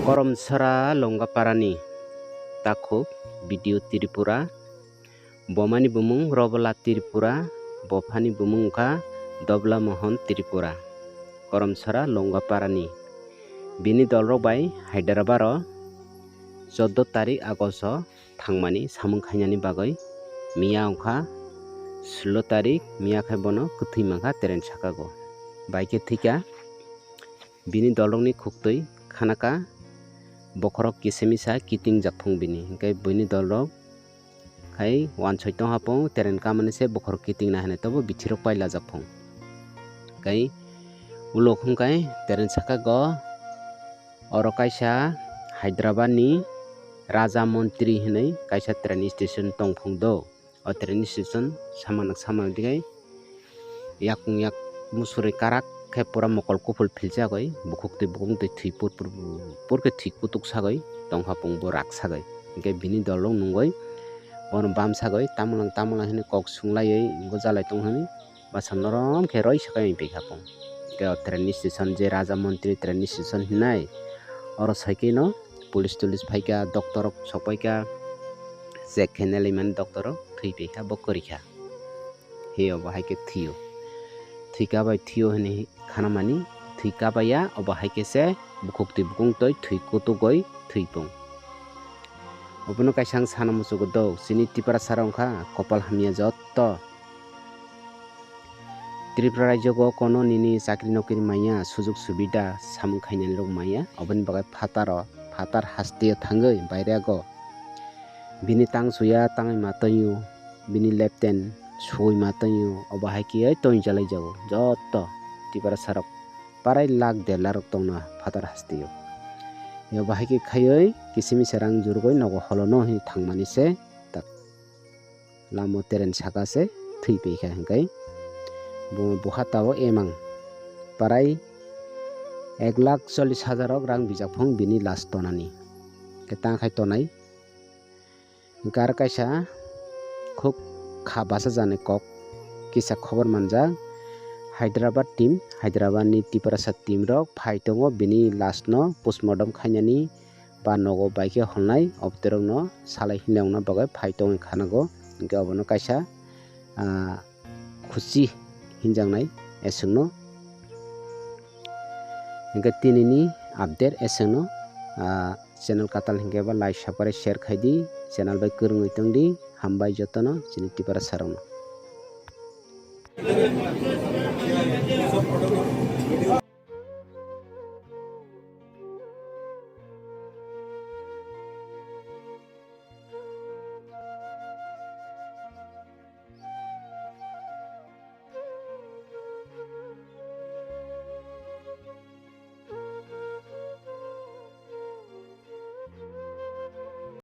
Koromsara Longaparani Takuk Video Tiripura Bomani Bumung Robala Tiripura Bofani Bumungka Dobla Mohon Tiripura Koromsara Longaparani Bini Dolrobai Hyderabad 14 tarik Agosto Thangmani Samung Khainani Bagoi Mia Ongkha 16 tarik Mia Khaibono Kuthimangkha Teren Sakago Baike Thika Bini Dolrongni Khuktui Khanaka Bokorok Kisemisa Kiting Jakphong Bini Hingkai Bini Dolrok Khai Wan Soitong Hapong Teren Kamani se Bokorok Kiting na hane tobo Bichirok Paila Jakphong Kai Ulok Hungkai Teren Sakago Oro Kaisa Hyderabad ni Raja Montri hinai Kaisa train station tongphong do O train station samang digai yakung yak musuri karak khai pura mokol kupul philjagoi bukhukti bukungti thipur purke thikputuk sagoi tonghapung bo rak sagoi hingke bini dolong nungoi bon bam sagoi tamulang hini kok sunglaioi go jalai tonghani basam norom khe roi sakai pekhapong ke train station je Raja Montri train station hinai oro saiki no police tulis phaika doctor sopaika check khenali man doctor thui pekha bo korikha heo bahai ke thiyo thika bai thiyo hini khanamani thika baya oba haike se bukhukti bukung toi thui kutugoi thuipong obono kaisang sana musugo do sini tipara sarongkha kopal hamia jotto Tripura rajyogo kono nini chakri nokri maya sujog subida samung khainani rok maya oboni bagai fatar haste thangoi bairago bini tangsuya tangai matayu bini lepten soi matayu oba haiki ai toin jalai jago jotto tipara sarok parai lakh 1.5 lakh tongna fatar hasteyo yo bahaki khayoi kisimi serang jurgoi nogo holono hi thangmani se tak lamo teren saka se thui peikha hingkai buhatao emang parai 1,40,000 rang bijakphong bini last tonani ketang khai tonai gar kaisa khub khabasa jane kok kisa khobor manjak Hyderabad team Hyderabad ni Tiparasat team rok phai tongo bini last no postmortem khainani ba nogo baike holnai obterok no salai hinnaungna bagai phai tongo khanago hingke obono kaisa khusi hinjangnai esungno hingke tinini update esungno channel katal hingke ba like sapare share khaidi channel bai kwrwngoi tongdi hambai jotono chini Tipara sarongno